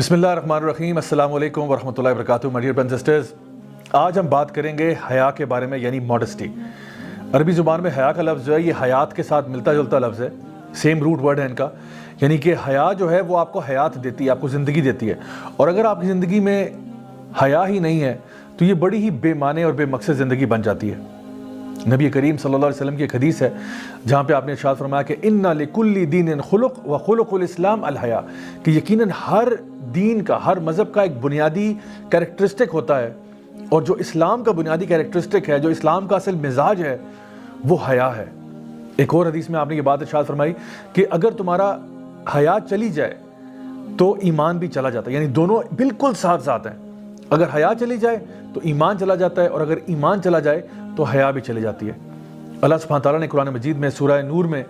बिस्मिल्लाहिर्रहमानिर्रहीम। अस्सलाम वालेकुम वरहमतुल्लाहि वबरकातुहू। My dear brothers and sisters, आज हम बात करेंगे हया के बारे में, यानी मॉडेस्टी। अरबी ज़ुबान में हया का लफ्ज़ जो है ये हयात के साथ मिलता जुलता लफ्ज़ है, सेम रूट वर्ड है इनका। यानी कि हया जो है वो आपको हयात देती है, आपको ज़िंदगी देती है। और अगर आपकी ज़िंदगी में हया ही नहीं है तो ये बड़ी ही बेमाने और बेमकसद ज़िंदगी बन जाती है। नबी करीम सल्लल्लाहु अलैहि वसल्लम की एक हदीस है जहाँ पे आपने इरशाद फरमाया कि इन्ना लिकुल्लि दीनिन खुलुक व खुलुकुल इस्लाम अल हया, कि यकीनन हर दीन का, हर मज़हब का एक बुनियादी कैरेक्टरिस्टिक होता है, और जो इस्लाम का बुनियादी कैरेक्टरिस्टिक है, जो इस्लाम का असल मिजाज है, वो हया है। एक और हदीस में आपने ये बात इरशाद फरमाई कि अगर तुम्हारा हया चली जाए तो ईमान भी चला जाता है, यानी दोनों बिल्कुल साथ साथ हैं। अगर हया चली जाए तो ईमान चला जाता है, और अगर ईमान चला जाए तो हया भी चली जाती है। अल्लाह सुब्हानहू तआला ने कुरान मजीद में सूरह नूर में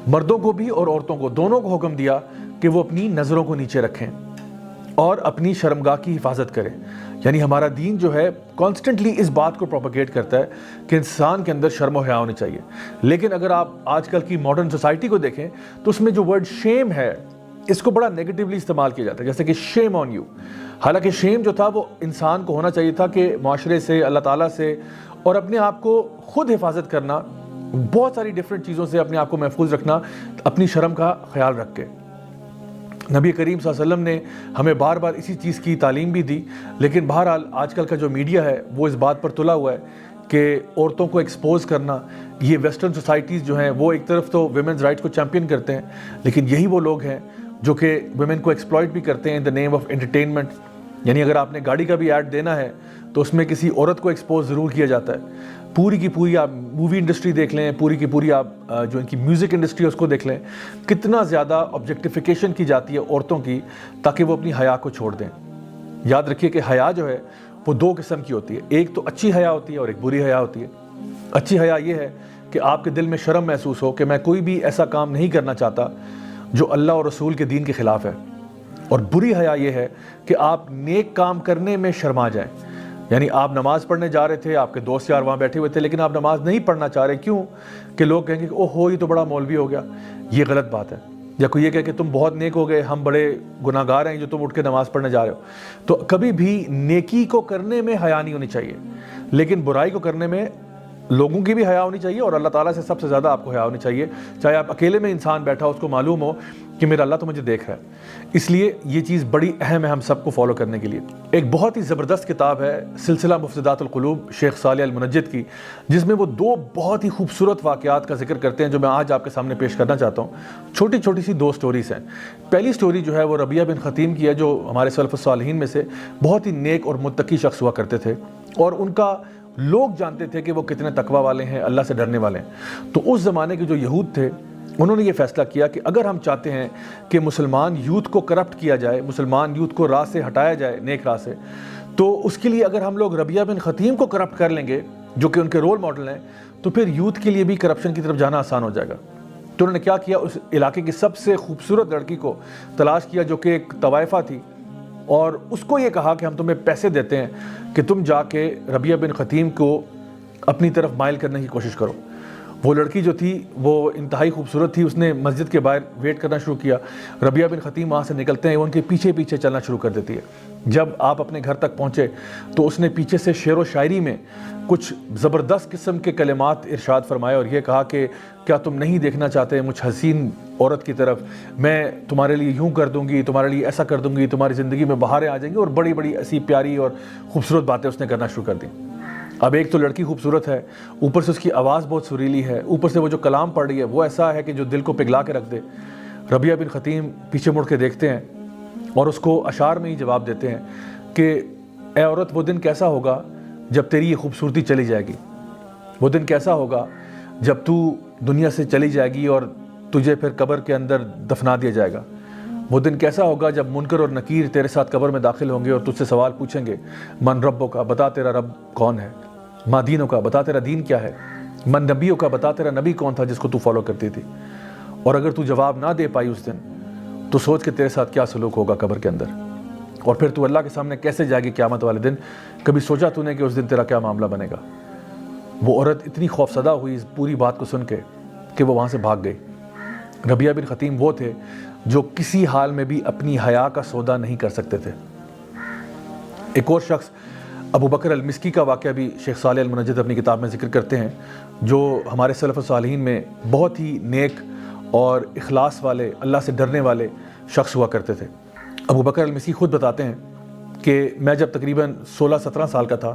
मर्दों को भी और औरतों को, दोनों को हुक्म दिया कि वो अपनी नज़रों को नीचे रखें और अपनी शर्मगाह की हिफाजत करें। यानी हमारा दीन जो है कॉन्स्टेंटली इस बात को प्रोपेगेट करता है कि इंसान के अंदर शर्म और हया होनी चाहिए। लेकिन अगर आप आजकल की मॉडर्न सोसाइटी को देखें तो उसमें जो वर्ड शेम है, इसको बड़ा नेगेटिवली इस्तेमाल किया जाता है, जैसे कि शेम ऑन यू। हालांकि शेम जो था वो इंसान को होना चाहिए था कि माशरे से, अल्लाह ताला से और अपने आप को खुद हिफाजत करना, बहुत सारी डिफरेंट चीज़ों से अपने आप को महफूज रखना, अपनी शर्म का ख्याल रख के। नबी करीम सल्लल्लाहु अलैहि वसल्लम ने हमें बार बार इसी चीज़ की तालीम भी दी। लेकिन बहरहाल आजकल का जो मीडिया है वो इस बात पर तुला हुआ है कि औरतों को एक्सपोज करना। ये वेस्टर्न सोसाइटीज़ जो हैं वो एक तरफ तो वुमेन्स राइट्स को चैम्पियन करते हैं, लेकिन यही वो लोग हैं जो कि वुमेन को एक्सप्लॉइट भी करते हैं in the name of entertainment. यानी अगर आपने गाड़ी का भी ऐड देना है तो उसमें किसी औरत को एक्सपोज ज़रूर किया जाता है। पूरी की पूरी आप मूवी इंडस्ट्री देख लें, पूरी की पूरी आप जो इनकी म्यूज़िक इंडस्ट्री है उसको देख लें, कितना ज़्यादा ऑब्जेक्टिफिकेशन की जाती है औरतों की, ताकि वो अपनी हया को छोड़ दें। याद रखिए कि हया जो है वो दो किस्म की होती है, एक तो अच्छी हया होती है और एक बुरी हया होती है। अच्छी हया ये है कि आपके दिल में शर्म महसूस हो कि मैं कोई भी ऐसा काम नहीं करना चाहता जो अल्लाह और रसूल के दीन के ख़िलाफ़ है। और बुरी हया ये है कि आप नेक काम करने में शर्मा जाएं। यानी आप नमाज़ पढ़ने जा रहे थे, आपके दोस्त यार वहाँ बैठे हुए थे, लेकिन आप नमाज़ नहीं पढ़ना चाह रहे। क्यों? कि लोग कहेंगे कि ओहो ये तो बड़ा मौलवी हो गया। ये गलत बात है। या कोई ये कहे कि तुम बहुत नेक हो गए, हम बड़े गुनाहगार हैं जो तुम उठ के नमाज़ पढ़ने जा रहे हो। तो कभी भी नेकी को करने में हया नहीं होनी चाहिए, लेकिन बुराई को करने में लोगों की भी हया होनी चाहिए, और अल्लाह ताला से सबसे ज़्यादा आपको हया होनी चाहिए। चाहे आप अकेले में इंसान बैठा हो, उसको मालूम हो कि मेरा अल्लाह तो मुझे देख रहा है। इसलिए ये चीज़ बड़ी अहम है हम सबको फॉलो करने के लिए। एक बहुत ही ज़बरदस्त किताब है सिलसिला मुफ़्सिदातुल क़ुलूब शेख सालेह अल मुनज्जिद की, जिसमें वो दो बहुत ही खूबसूरत वाक़यात का जिक्र करते हैं जो मैं आज आपके सामने पेश करना चाहता हूँ। छोटी छोटी सी दो स्टोरीज़ हैं। पहली स्टोरी जो है वो रबिया बिन ख़तीम की है, जो हमारे सलफ़ुस सालिहीन में से बहुत ही नेक और मुत्तकी शख्स हुआ करते थे, और उनका लोग जानते थे कि वो कितने तकवा वाले हैं, अल्लाह से डरने वाले हैं। तो उस ज़माने के जो यहूद थे उन्होंने ये फ़ैसला किया कि अगर हम चाहते हैं कि मुसलमान यूथ को करप्ट किया जाए, मुसलमान यूथ को राह से हटाया जाए, नेक राह से, तो उसके लिए अगर हम लोग रबिया बिन ख़तीम को करप्ट कर लेंगे जो कि उनके रोल मॉडल हैं, तो फिर यूथ के लिए भी करप्शन की तरफ जाना आसान हो जाएगा। तो उन्होंने क्या किया, उस इलाके की सबसे खूबसूरत लड़की को तलाश किया जो कि एक तवाइफ़ा थी, और उसको ये कहा कि हम तुम्हें पैसे देते हैं कि तुम जाके रबिया बिन ख़तीम को अपनी तरफ माइल करने की कोशिश करो। वो लड़की जो थी वो इंतहाई खूबसूरत थी। उसने मस्जिद के बाहर वेट करना शुरू किया। रबिया बिन ख़तीम वहाँ से निकलते हैं, वो उनके पीछे पीछे चलना शुरू कर देती है। जब आप अपने घर तक पहुँचे तो उसने पीछे से शेर व शायरी में कुछ ज़बरदस्त किस्म के कलिमात इरशाद फरमाए और ये कहा कि क्या तुम नहीं देखना चाहते मुझ हसीन औरत की तरफ, मैं तुम्हारे लिए यूँ कर दूँगी, तुम्हारे लिए ऐसा कर दूँगी, तुम्हारी ज़िंदगी में बहारें आ जाएंगी, और बड़ी बड़ी ऐसी प्यारी और ख़ूबसूरत बातें उसने करना शुरू कर दी। अब एक तो लड़की खूबसूरत है, ऊपर से उसकी आवाज़ बहुत सुरीली है, ऊपर से वो जो कलाम पढ़ रही है वो ऐसा है कि जो दिल को पिघला के रख दे। रबिया बिन ख़तीम पीछे मुड़ के देखते हैं और उसको अशार में ही जवाब देते हैं कि ए औरत, वो दिन कैसा होगा जब तेरी ये खूबसूरती चली जाएगी। वो दिन कैसा होगा जब तू दुनिया से चली जाएगी और तुझे फिर कब्र के अंदर दफना दिया जाएगा। वो दिन कैसा होगा जब मुनकर और नकीर तेरे साथ कब्र में दाखिल होंगे और तुझसे सवाल पूछेंगे, मन रब्बो का, बता तेरा रब कौन है, माँ दीनों का, बता तेरा दीन क्या है, मन नबियों का, बता तेरा नबी कौन था जिसको तू फॉलो करती थी। और अगर तू जवाब ना दे पाई उस दिन, तो सोच के तेरे साथ क्या सलूक होगा कब्र के अंदर, और फिर तू अल्लाह के सामने कैसे जाएगी क़यामत वाले दिन। कभी सोचा तूने कि उस दिन तेरा क्या मामला बनेगा। वो औरत इतनी खौफसदा हुई इस पूरी बात को सुन के कि वो वहाँ से भाग गई। रबिया बिन ख़तीम वो थे جو کسی حال میں بھی اپنی حیا کا سودا نہیں کر سکتے تھے۔ ایک اور شخص ابو بکر المسکی کا واقعہ بھی شیخ صالح المنجد اپنی کتاب میں ذکر کرتے ہیں، جو ہمارے سلف الصالحین میں بہت ہی نیک اور اخلاص والے، اللہ سے ڈرنے والے شخص ہوا کرتے تھے۔ ابو بکر المسکی خود بتاتے ہیں کہ میں جب تقریباً 16-17 سال کا تھا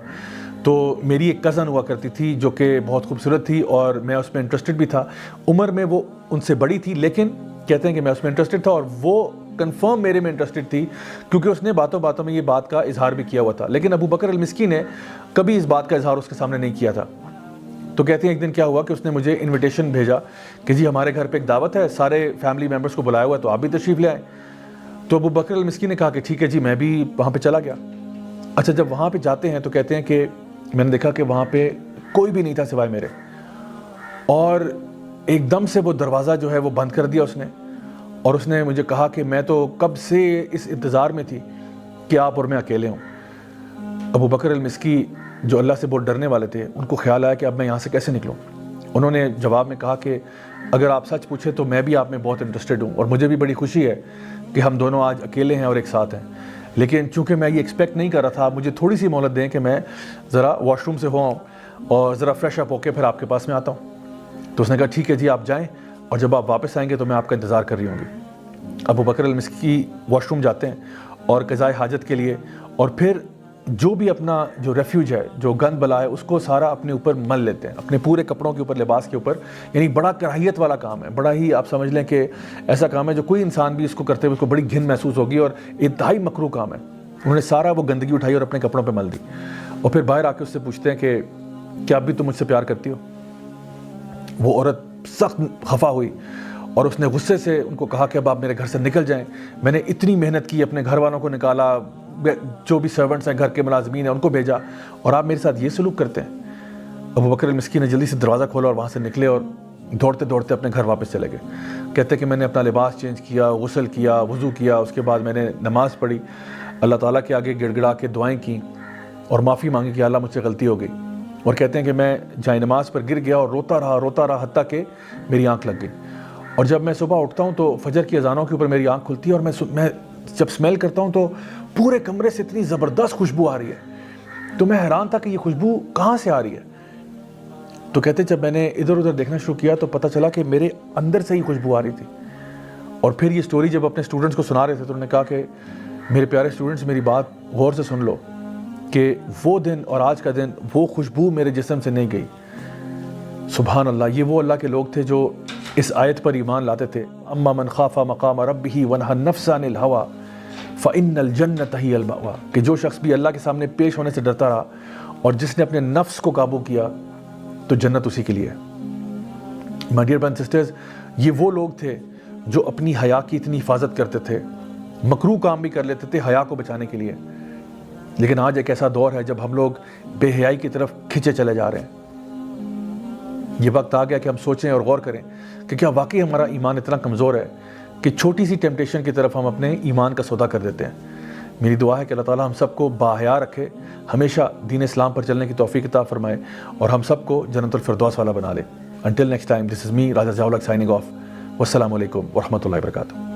تو میری ایک کزن ہوا کرتی تھی جو کہ بہت خوبصورت تھی اور میں اس میں انٹرسٹڈ بھی تھا۔ عمر میں وہ ان سے بڑی تھی، لیکن کہتے ہیں کہ میں اس میں انٹرسٹڈ تھا اور وہ کنفرم میرے میں انٹرسٹڈ تھی، کیونکہ اس نے باتوں باتوں میں یہ بات کا اظہار بھی کیا ہوا تھا۔ لیکن ابو بکر المسکی نے کبھی اس بات کا اظہار اس کے سامنے نہیں کیا تھا۔ تو کہتے ہیں ایک دن کیا ہوا کہ اس نے مجھے انویٹیشن بھیجا کہ جی ہمارے گھر پہ ایک دعوت ہے، سارے فیملی ممبرس کو بلایا ہوا ہے، تو آپ بھی تشریف لے آئیں۔ تو ابو بکر المسکی نے کہا کہ ٹھیک ہے جی، میں بھی وہاں پہ چلا گیا۔ اچھا، جب وہاں پہ جاتے ہیں تو کہتے ہیں کہ میں نے دیکھا کہ وہاں پہ کوئی بھی نہیں تھا سوائے میرے، اور ایک دم سے وہ دروازہ جو ہے وہ بند کر دیا اس نے، اور اس نے مجھے کہا کہ میں تو کب سے اس انتظار میں تھی کہ آپ اور میں اکیلے ہوں۔ ابو بکر المسکی جو اللہ سے بہت ڈرنے والے تھے، ان کو خیال آیا کہ اب میں یہاں سے کیسے نکلوں۔ انہوں نے جواب میں کہا کہ اگر آپ سچ پوچھیں تو میں بھی آپ میں بہت انٹرسٹڈ ہوں، اور مجھے بھی بڑی خوشی ہے کہ ہم دونوں آج اکیلے ہیں اور ایک ساتھ ہیں، لیکن چونکہ میں یہ ایکسپیکٹ نہیں کر رہا تھا، مجھے تھوڑی سی مہلت دیں کہ میں ذرا واش روم سے ہو آؤں اور ذرا فریش اپ ہو کے پھر آپ کے پاس میں آتا ہوں۔ تو اس نے کہا ٹھیک ہے جی، آپ جائیں، اور جب آپ واپس آئیں گے تو میں آپ کا انتظار کر رہی ہوں گی۔ ابو بکر المسکی واش روم جاتے ہیں اور قضائے حاجت کے لیے، اور پھر جو بھی اپنا جو ریفیوج ہے، جو گند بلا ہے، اس کو سارا اپنے اوپر مل لیتے ہیں، اپنے پورے کپڑوں کے اوپر، لباس کے اوپر۔ یعنی بڑا کراہیت والا کام ہے، بڑا ہی آپ سمجھ لیں کہ ایسا کام ہے جو کوئی انسان بھی اس کو کرتے ہوئے اس کو بڑی گھن محسوس ہوگی، اور انتہائی مکروہ کام ہے۔ انہوں نے سارا وہ گندگی اٹھائی اور اپنے کپڑوں پہ مل دی، اور پھر باہر آ کے اس سے پوچھتے ہیں کہ کیا اب بھی تم مجھ سے پیار کرتی ہو؟ وہ عورت سخت خفا ہوئی اور اس نے غصے سے ان کو کہا کہ اب آپ میرے گھر سے نکل جائیں، میں نے اتنی محنت کی، اپنے گھر والوں کو نکالا، جو بھی سرونٹس ہیں، گھر کے ملازمین ہیں، ان کو بھیجا، اور آپ میرے ساتھ یہ سلوک کرتے ہیں۔ ابو بکر المسکی نے جلدی سے دروازہ کھولا اور وہاں سے نکلے اور دوڑتے دوڑتے اپنے گھر واپس چلے گئے۔ کہتے ہیں کہ میں نے اپنا لباس چینج کیا، غسل کیا، وضو کیا، اس کے بعد میں نے نماز پڑھی، اللہ تعالیٰ کے آگے گڑ گڑا کے دعائیں کیں اور معافی مانگی کہ اللہ مجھ سے غلطی ہو گئی۔ اور کہتے ہیں کہ میں جائے نماز پر گر گیا اور روتا رہا حتیٰ کہ میری آنکھ لگ گئی۔ اور جب میں صبح اٹھتا ہوں تو فجر کی اذانوں کے اوپر میری آنکھ کھلتی ہے، اور میں جب اسمیل کرتا ہوں تو پورے کمرے سے اتنی زبردست خوشبو آ رہی ہے، تو میں حیران تھا کہ یہ خوشبو کہاں سے آ رہی ہے۔ تو کہتے جب میں نے ادھر ادھر دیکھنا شروع کیا تو پتہ چلا کہ میرے اندر سے ہی خوشبو آ رہی تھی۔ اور پھر یہ سٹوری جب اپنے اسٹوڈنٹس کو سنا رہے تھے تو انہوں نے کہا کہ میرے پیارے اسٹوڈنٹس، میری بات غور سے سن لو کہ وہ دن اور آج کا دن وہ خوشبو میرے جسم سے نہیں گئی۔ سبحان اللہ، یہ وہ اللہ کے لوگ تھے جو اس آیت پر ایمان لاتے تھے، اما من خاف مقام ربہ ونہى النفس عن الہوى فإن الجنۃ ہی المأویٰ، کہ جو شخص بھی اللہ کے سامنے پیش ہونے سے ڈرتا رہا اور جس نے اپنے نفس کو قابو کیا تو جنت اسی کے لیے ہے۔ My dear brothers and sisters, یہ وہ لوگ تھے جو اپنی حیا کی اتنی حفاظت کرتے تھے، مکروہ کام بھی کر لیتے تھے حیا کو بچانے کے لیے۔ لیکن آج ایک ایسا دور ہے جب ہم لوگ بے حیائی کی طرف کھنچے چلے جا رہے ہیں۔ یہ وقت آ گیا کہ ہم سوچیں اور غور کریں کہ کیا واقعی ہمارا ایمان اتنا کمزور ہے کہ چھوٹی سی ٹیمپٹیشن کی طرف ہم اپنے ایمان کا سودا کر دیتے ہیں۔ میری دعا ہے کہ اللہ تعالیٰ ہم سب کو باحیا رکھے، ہمیشہ دین اسلام پر چلنے کی توفیق عطا فرمائے، اور ہم سب کو جنت الفردوس والا بنا لے۔ Until next time, this is me, Raja Zawlak, signing off. Wassalamu alaikum wa rahmatullahi wa barakatuh.